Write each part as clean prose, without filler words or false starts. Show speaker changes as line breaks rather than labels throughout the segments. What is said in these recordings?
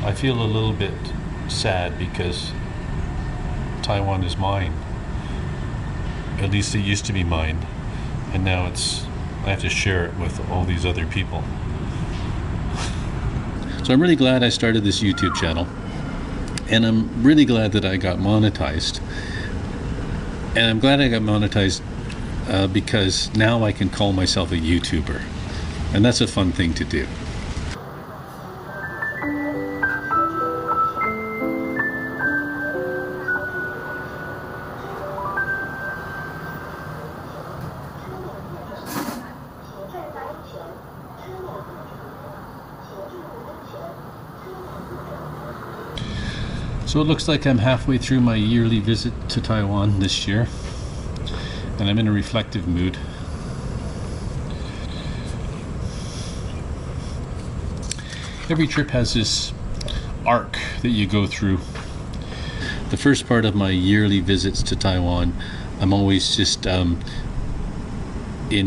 I feel a little bit sad because Taiwan is mine. At least it used to be mine, and now I have to share it with all these other people. So I'm really glad I started this YouTube channel, and I'm really glad that I got monetized. And I'm glad I got monetized because now I can call myself a YouTuber, and that's a fun thing to do. So it looks like I'm halfway through my yearly visit to Taiwan this year, and I'm in a reflective mood. Every trip has this arc that you go through. The first part of my yearly visits to Taiwan, I'm always just in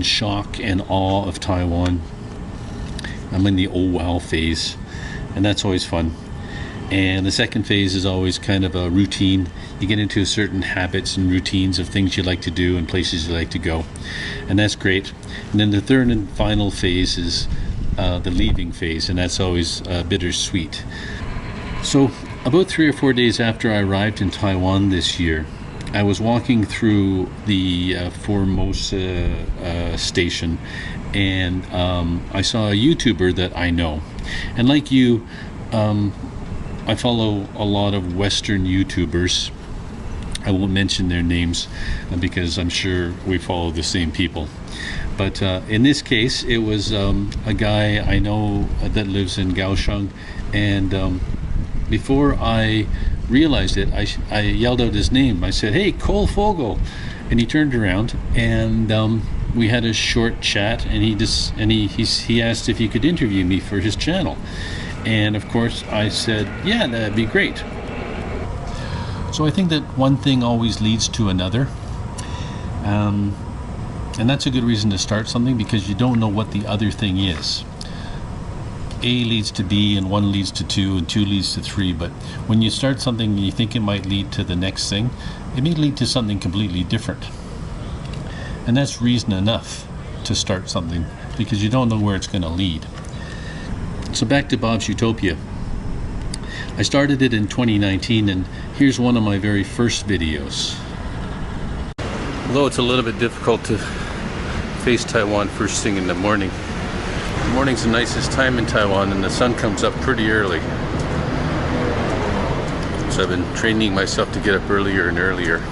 shock and awe of Taiwan. I'm in the oh wow phase, and that's always fun. And the second phase is always kind of a routine. You get into certain habits and routines of things you like to do and places you like to go, and that's great. And then the third and final phase is the leaving phase, and that's always bittersweet. So about 3 or 4 days after I arrived in Taiwan this year, I was walking through the Formosa station, and I saw a YouTuber that I know. And like you, I follow a lot of Western YouTubers. I won't mention their names because I'm sure we follow the same people. But in this case, it was a guy I know that lives in Kaohsiung, and before I realized it, I yelled out his name. I said, "Hey, Cole Fogel," and he turned around, and we had a short chat, and he asked if he could interview me for his channel. And of course I said, yeah, that'd be great. So I think that one thing always leads to another, and that's a good reason to start something, because you don't know what the other thing is. A leads to B, and 1 leads to 2, and 2 leads to 3, but when you start something and you think it might lead to the next thing, it may lead to something completely different. And that's reason enough to start something, because you don't know where it's going to lead. So back to Bob's Utopia. I started it in 2019, and here's one of my very first videos. Although it's a little bit difficult to face Taiwan first thing in the morning. The morning's the nicest time in Taiwan, and the sun comes up pretty early. So I've been training myself to get up earlier and earlier.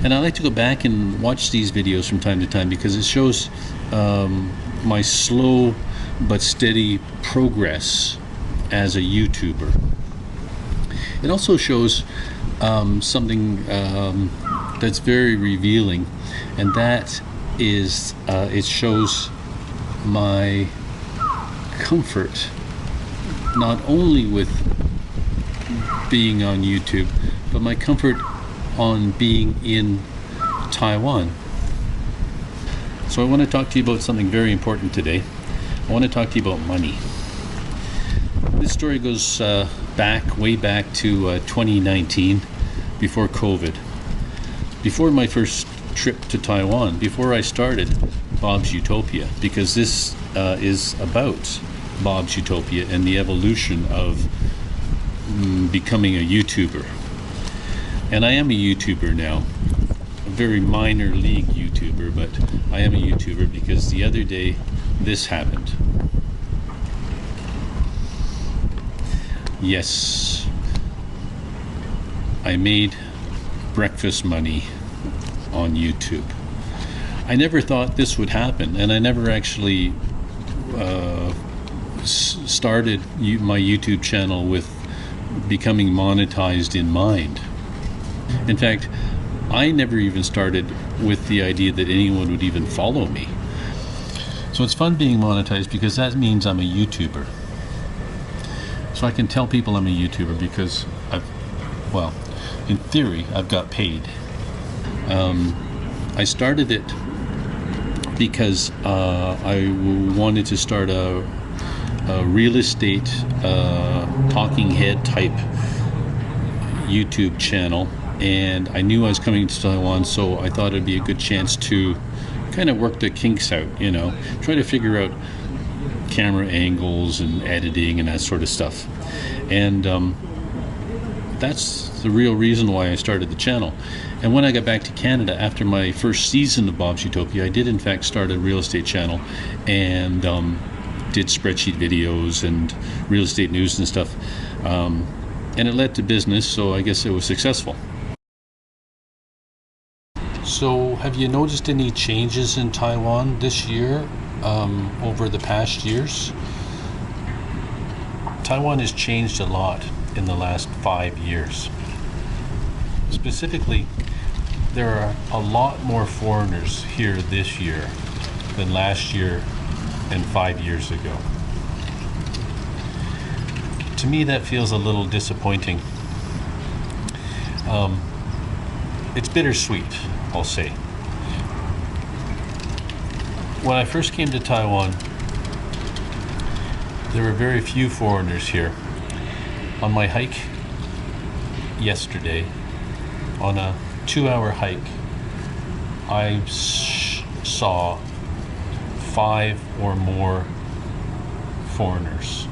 And I like to go back and watch these videos from time to time, because it shows my slow but steady progress as a YouTuber. It also shows something that's very revealing, and that is it shows my comfort not only with being on YouTube, but my comfort on being in Taiwan. So I want to talk to you about something very important today. I want to talk to you about money. This story goes way back to 2019, before COVID. Before my first trip to Taiwan, before I started Bob's Utopia, because this is about Bob's Utopia and the evolution of becoming a YouTuber. And I am a YouTuber now, a very minor league YouTuber, but I am a YouTuber because the other day this happened. Yes, I made breakfast money on YouTube. I never thought this would happen, and I never actually started my YouTube channel with becoming monetized in mind. In fact, I never even started with the idea that anyone would even follow me. So it's fun being monetized, because that means I'm a YouTuber. So I can tell people I'm a YouTuber because in theory, I've got paid. I started it because I wanted to start a a real estate talking head type YouTube channel, and I knew I was coming to Taiwan, so I thought it'd be a good chance to kind of work the kinks out, try to figure out camera angles and editing and that sort of stuff. And that's the real reason why I started the channel. And when I got back to Canada after my first season of Bob's Utopia, I did in fact start a real estate channel and did spreadsheet videos and real estate news and stuff. And it led to business, so I guess it was successful. So have you noticed any changes in Taiwan this year over the past years? Taiwan has changed a lot in the last 5 years. Specifically, there are a lot more foreigners here this year than last year and 5 years ago. To me, that feels a little disappointing. It's bittersweet, I'll say. When I first came to Taiwan, there were very few foreigners here. On my hike yesterday, on a 2-hour hike, I saw 5 or more foreigners,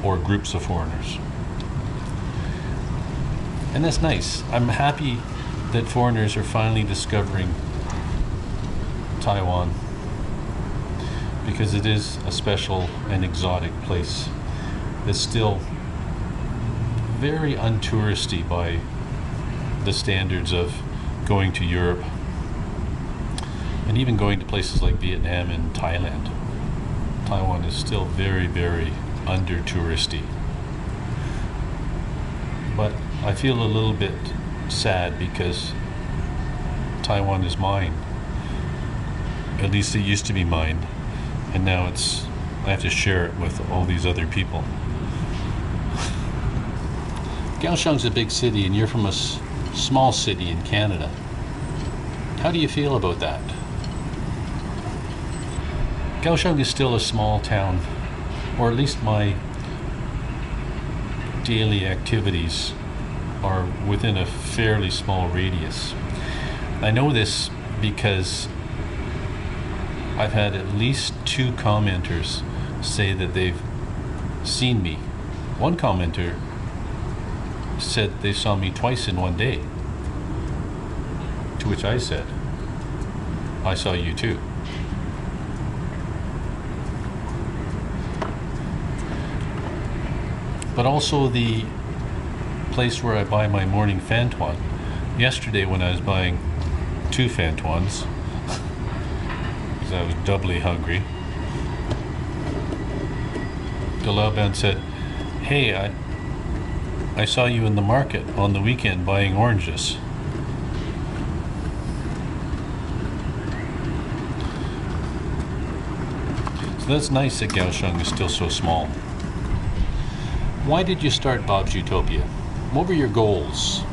or groups of foreigners. And that's nice. I'm happy that foreigners are finally discovering Taiwan, because it is a special and exotic place. It's still very untouristy by the standards of going to Europe and even going to places like Vietnam and Thailand. Taiwan is still very, very under touristy. But I feel a little bit sad because Taiwan is mine. At least it used to be mine, and now I have to share it with all these other people. Kaohsiung's a big city, and you're from a small city in Canada. How do you feel about that? Kaohsiung is still a small town, or at least my daily activities are within a fairly small radius. I know this because I've had at least 2 commenters say that they've seen me. One commenter said they saw me twice in one day, to which I said, I saw you too. But also the place where I buy my morning Fantuan. Yesterday when I was buying 2 Fantuans, because I was doubly hungry, the Laoban said, hey, I saw you in the market on the weekend buying oranges. So that's nice that Kaohsiung is still so small. Why did you start Bob's Utopia? What were your goals?